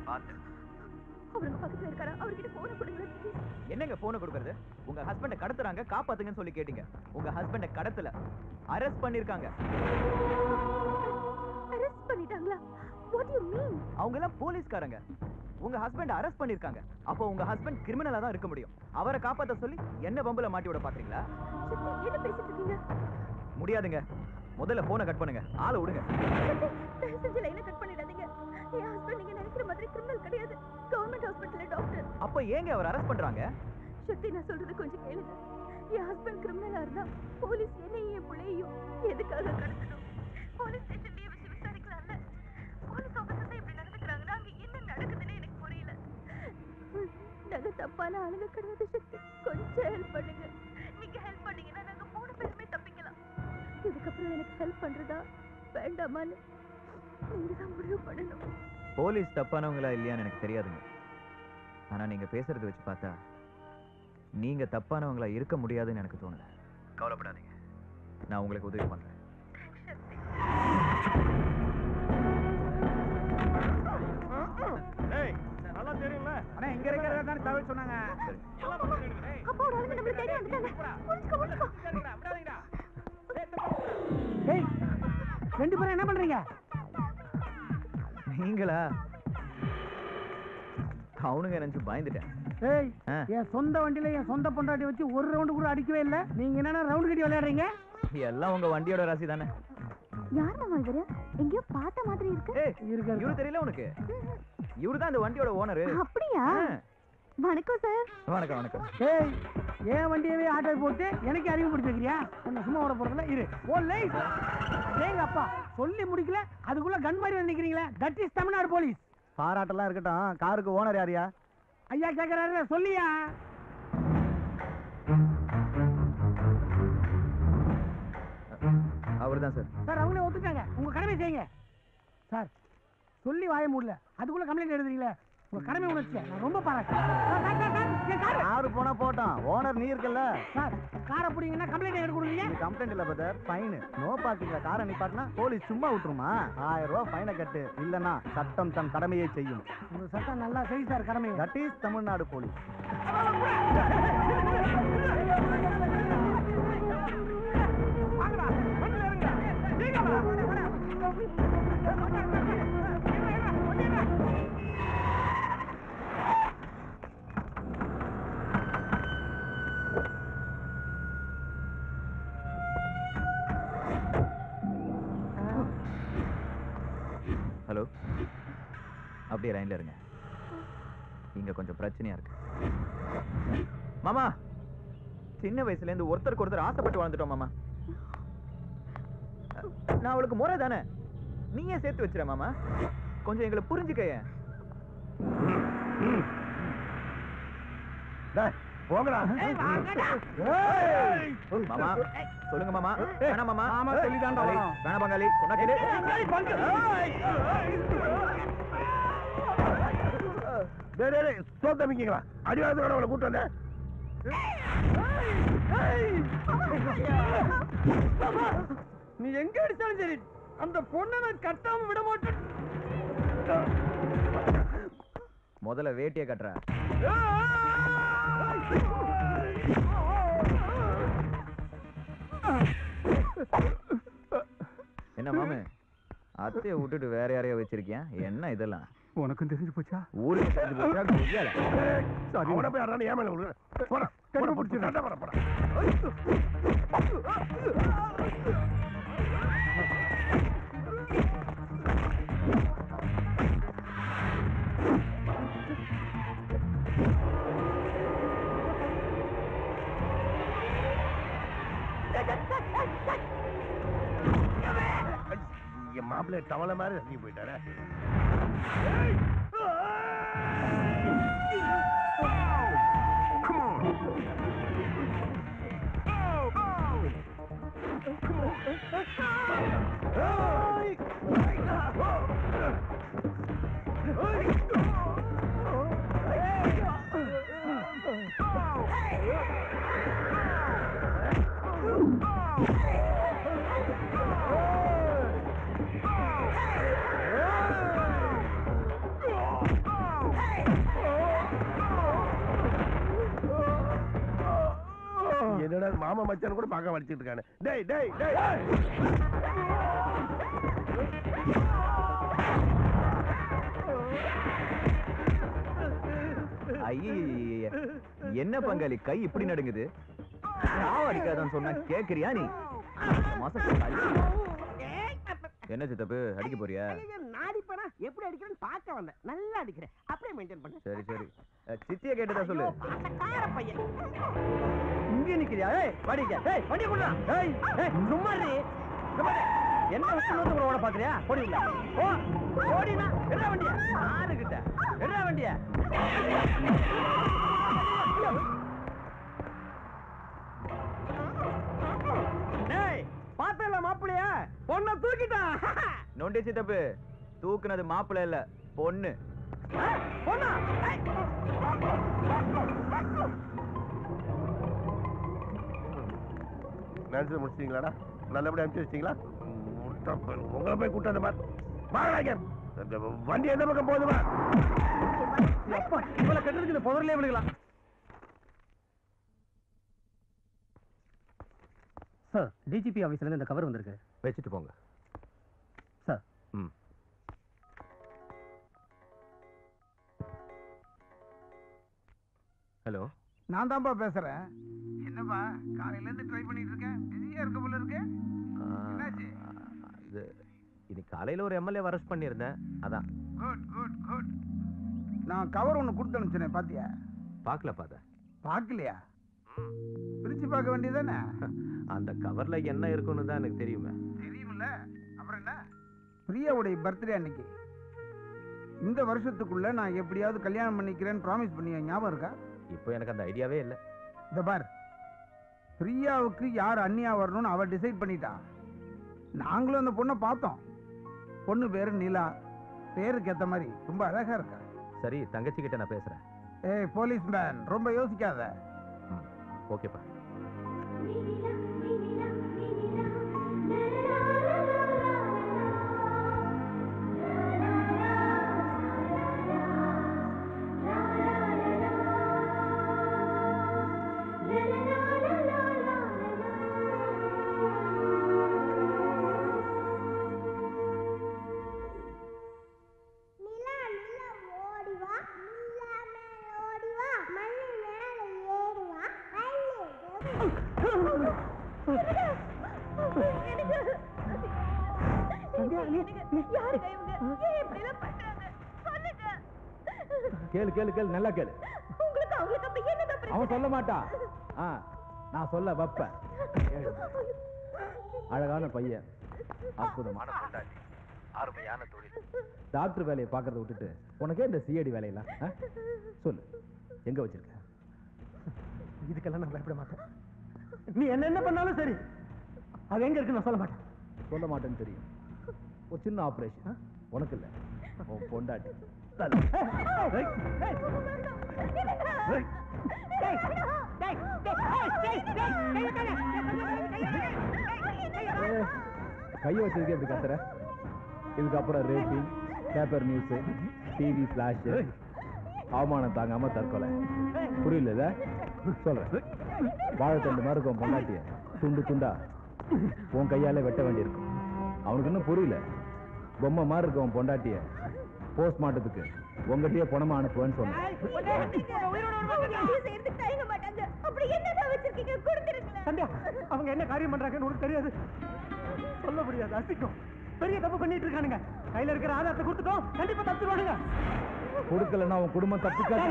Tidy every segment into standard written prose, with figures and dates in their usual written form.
பாத்து அவருக்கு பக்கத்துல இருக்காரா? அவர்கிட்ட போன கொடுங்க. என்னங்க போன கொடுக்கறது? உங்க ஹஸ்பண்ட கடத்துறாங்க, காப்பாத்துங்கன்னு சொல்லி கேட்டீங்க. உங்க ஹஸ்பண்ட கடத்தல, அரெஸ்ட் பண்ணிருக்காங்க. அரெஸ்ட் பண்ணிட்டாங்களா? What do you mean? அவங்க எல்லாம் போலீஸ்காரங்க. உங்க ஹஸ்பண்ட அரெஸ்ட் பண்ணிருக்காங்க. அப்போ உங்க ஹஸ்பண்ட் கிரிமினலா தான் இருக்க முடியும். அவரை காப்பாத்த சொல்லி என்ன பம்புல மாட்டி விட பாக்குறீங்களா? என்ன பேசிட்டு இருக்கீங்க? முடியாதுங்க. முதல்ல போனை கட் பண்ணுங்க. ஆளை விடுங்க. தயவு செஞ்சு லைனை கட் பண்ணிடாதீங்க. என் ஹஸ்பண்ட் நீங்க நினைக்கிற மாதிரி கிரிமினல் கிடையாது. கவர்மெண்ட் ஹாஸ்பிட்டல்ல டாக்டர். அப்ப ஏங்க அவர் அரெஸ்ட் பண்றாங்க? சக்தி, நான் சொல்றது கொஞ்சம் கேளுங்க. என் ஹஸ்பண்ட் கிரிமினலா இருந்தா போலீஸ் என்னையும் என் பிள்ளையும் எதுக்காக கடத்தணும்? போலீஸ் ஸ்டேஷன்லயே வச்சு விசாரிக்கலாம்ல. போலீஸ் ஆபீசர்ஸ் இப்படி நடந்துக்கிறாங்கன்னா அங்க என்ன நடக்குதுன்னு எனக்கு புரியல. நாங்க தப்பான ஆளுங்க கிடையாது சக்தி. கொஞ்சம் ஹெல்ப் பண்ணுங்க. நீங்க ஹெல்ப் பண்ணீங்கன்னா நாங்க 3 பேருமே தப்பிக்கலாம். இதுக்கப்புறம் எனக்கு ஹெல்ப் பண்றதா வேண்டாமான்னு நீங்க தான் முடிவு பண்ணணும். போலீஸ் தப்பானவங்களா இல்லையான்னு எனக்கு தெரியாதுங்க. ஆனா நீங்க பேசுறது வச்சு பார்த்தா நீங்க தப்பானவங்களா இருக்க முடியாதுன்னு எனக்கு தோணுது. கவலைப்படாதீங்க, நான் உங்களுக்கு உதவி பண்றேன். நல்லா தெரியும்ல. ஆனா இங்க இருக்கிறத தான் தகவல் சொன்னாங்க. அப்பா ஒரு ஆளுங்க நம்மள தேடி வந்துட்டாங்க. புடிச்சுக்கோ. விடாதீங்கடா. ஏய், ரெண்டு பேரும் என்ன பண்றீங்க? நீங்களா? அவனுங்க நினைச்சு பயந்துட்டேன். ஏய், என் சொந்த வண்டியில என் சொந்த பொண்டாட்டி வச்சு ஒரு ரவுண்டு கூட அடிக்கவே இல்லை. நீங்க என்னன்னா ரவுண்ட் கட்டி விளையாடுறீங்க? எல்லாம் உங்க வண்டியோட ராசி தானே. யார் நம்ம இவரு? எங்கேயோ பார்த்த மாதிரி இருக்கு. இவரு தெரியல உனக்கு? இவருதான் இந்த வண்டியோட ஓனர். அப்படியா? வணக்கம் சார். வணக்கம் வணக்கம். ஏய், என் வண்டியவே ஆட்டோ போட்டு எனக்கு அறிமுகப்படுத்தி வைக்கிறியா? உன்னை சும்மா வர போறதுல இரு. ஓ லைட். ஏங்க அப்பா சொல்லி முடிக்கல, அதுக்குள்ள கன் மாதிரி வந்து நிக்கிறீங்களே. That is Tamil Nadu police. பாராட்டெல்லாம் இருக்கட்டும், காருக்கு ஓனர் யாரியா? ஐயா கேக்குறாரு, சொல்லியா? அவர்தான் சார். சார் அவங்களே ஒத்துக்காங்க. உங்க கடமை செய்யுங்க சார். சொல்லி வாய முடியல, அதுக்குள்ள கம்ப்ளைண்ட் எழுதுறீங்களே. உங்க கடமை உணர்ச்சி நான் ரொம்ப பாராட்டுறேன். காரு போனா போட்டோம், ஓனர் நீ இருக்கல சார். காரை பிடிங்கன்னா கம்ப்ளைண்ட் எடுக்க கொடுங்க. கம்ப்ளைண்ட் இல்ல பிரதர், ஃபைன். நோ பார்க்கிங்ல காரை நிப்பாட்டினா போலீஸ் சும்மா விட்டுருமா? 1000 ரூபாய் ஃபைனை கட்டு, இல்லனா சட்டம் தன் கடமையை செய்யும். உங்க சட்டம் நல்லா செய்யும் சார் கடமை. That is Tamil Nadu police. Hello, அப்படியே லைன்ல இருங்க. இங்க கொஞ்சம் பிரச்சனையா இருக்கு. மாமா, சின்ன வயசுல இருந்து ஒருத்தருக்கு ஒருத்தர் ஆசைப்பட்டு வாழ்ந்துட்டோம் மாமா. நான் அவளுக்கு முறை தானே, நீயே சேர்த்து வச்சிர மாமா. கொஞ்சம் எங்களை புரிஞ்சுக்க. போங்கடா மாமா. சொல்லுங்க மாமா. வேணாம் மாமா. ஆமா சொல்லிதான்டா. வேணாம் பங்காளி, சொன்னா கேளு. சோத்தமிக்கீங்களா? அடிவாரத்தோட அவளை கூட்டு வந்தேன். நீ எங்க அடிச்சாலும் சரி, அந்த பொண்ணை நான் கட்டாம விட மாட்டேன். முதல்ல வேட்டியை கட்டுற. என்ன மாமே, அத்தைய விட்டுட்டு வேற யாரையா வச்சிருக்கியா? என்ன இதெல்லாம்? உனக்கும் தெரிஞ்சு போச்சா? ஊருக்கு தெரிஞ்சு போச்சா? சாரி, உன போய் யாரான ஏன் மேல விழுற? போடா, போடா, பிடிச்சு கட்ட போடா, போடா. என் மாப்பிள்ளை தவளை மாதிரி இறங்கி போயிட்டாரு. என்னடா மாமா மச்சான் கூட பார்க்க வலிச்சிட்டு இருக்கானே. டேய் டேய் டேய் ஐய, என்ன பங்காளி கை இப்படி நடுங்குது? நான் அடிக்காதான்னு சொன்னா கேக்குறியா நீ? என்ன சித்தப்பு அடிக்க போறியா? நாடிப்பனா எப்படி அடிக்கிறேன்னு பார்க்க வந்தேன். நல்லா அடிக்கிறேன், அப்படியே மெயின்டைன் பண்ணு. சரி சரி, சித்திய கேட்டதா சொல்லு. பையன் இங்க நிக்கிறியா? ஏய் வாடிங்க. ஏய் வண்டி குடுடா. ஏய் ஏய் சும்மா இரு. என்ன வச்சு ஓட பாக்குறியா? ஓடி இல்ல. ஓ ஓடினா என்ன வண்டியா? யாரு கிட்ட என்ன வண்டியா? டேய் பாத்தல மாப்பிளைய பொண்ண தூக்கிட்டான். நோண்டி சித்தப்பு, தூக்குனது மாப்பிள்ளை இல்ல பொண்ணு. பொண்ணா? நினைச்சு முடிச்சிட்டீங்களாடா? நல்லபடியா அனுப்பிச்சு வச்சிட்டீங்களா? உங்களை போய் கூட்டாத மாதிரி வண்டி எந்த பக்கம் போதுமா? இவ்வளவு கட்டுறதுக்கு இந்த புதர்லயே விழுகலாம். சார், டிஜிபி ஆபீஸ்ல இருந்து இந்த கவர் வந்திருக்கு. வச்சுட்டு போங்க சார். ம். ஹலோ, நான் தான்ப்பா பேசுறேன். என்னப்பா காலையில இருந்து ட்ரை பண்ணிட்டு இருக்கேன், பிஸியா இருக்க போல இருக்கு. என்னாச்சு? இது இன்னைக்கு காலையில ஒரு எம்எல்ஏ அரெஸ்ட் பண்ணியிருந்தேன், அதான். Good good good. நான் கவர் ஒன்னு கொடுத்து அனுப்பிச்சேனே, பாத்தியா? பார்க்கல பாத்த. பார்க்கலையா? பிரிச்சு பார்க்க வேண்டியதானே? அந்த கவர்ல என்ன இருக்குன்னு தான் எனக்கு தெரியுமே. தெரியும்ல, அப்புறம் என்ன? பிரியாவுடைய பர்த்டே அன்னைக்கு இந்த வருஷத்துக்குள்ள நான் எப்படியாவது கல்யாணம் பண்ணிக்கிறேன்னு ப்ராமிஸ் பண்ணிய ஞாபகம் இருக்கா? இப்போ எனக்கு அந்த ஐடியாவே இல்லை. இந்த பார், பிரியாவுக்கு யார் அண்ணியா வரணும்னு அவ டிசைட் பண்ணிட்டா. நாங்களும் அந்த பொண்ணை பார்த்தோம். பொண்ணு பேரு நிலா. பேருக்கு ஏத்த மாதிரி ரொம்ப அழகா இருக்கா. சரி, தங்கச்சி கிட்ட நான் பேசுறேன். ஏய் போலீஸ் மேன், ரொம்ப யோசிக்காத. ஓகேப்பா. கேளு கேளு கேளு, நல்லா கேளு. அவன் சொல்ல மாட்டான், நான் சொல்ல வைப்பேன். அழகான பையன், அற்புதமான பொண்டாட்டி, அருமையான தொழில். டாக்டர் வேலையை பார்க்கறத விட்டுட்டு உனக்கே இந்த சிஐடி வேலையெல்லாம் சொல்லு, எங்க வச்சிருக்க? இதுக்கெல்லாம் நான் பயப்பட மாட்டேன். நீ என்ன பண்ணாலும் சரி, அது எங்க இருக்கு நான் சொல்ல மாட்டேன். சொல்ல மாட்டேன்னு தெரியும். ஒரு சின்ன ஆபரேஷன், உனக்கு இல்ல, உன் பொண்டாட்டி. கையை வச்சதுக்கு எப்படி கத்துற? இதுக்கப்புறம் rating, paper news, TV flash, அவமானம் தாங்காம தற்கொலை. புரியல? சொல்றேன். வாழைத்தண்டு மாதிரி இருக்கும் பொண்டாட்டிய துண்டு துண்டா உன் கையால வெட்ட வேண்டியிருக்கும். அவனுக்கு இன்னும் புரியல. பொம்மை மாதிரி இருக்கும் உன் பொண்டாட்டிய போஸ்ட்மார்ட்டத்துக்கு உங்ககிட்டயே பணமா அனுப்புவேன்னு சொன்னேன். அவங்க என்ன காரியம் பண்றாங்கன்னு உனக்கு தெரியாது, சொல்ல முடியாது. அசிக்கும், பெரிய தப்பு பண்ணிட்டு இருக்கானுங்க. கையில இருக்கிற ஆதாரத்தை கொடுத்துட்டோம், கண்டிப்பா தப்பிடுவானுங்க. கொடுக்கலன்னா உன் குடும்பம் தப்பிக்காது.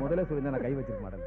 முதல்ல சொல்லி நான் கை வச்சிருக்க மாட்டேன்.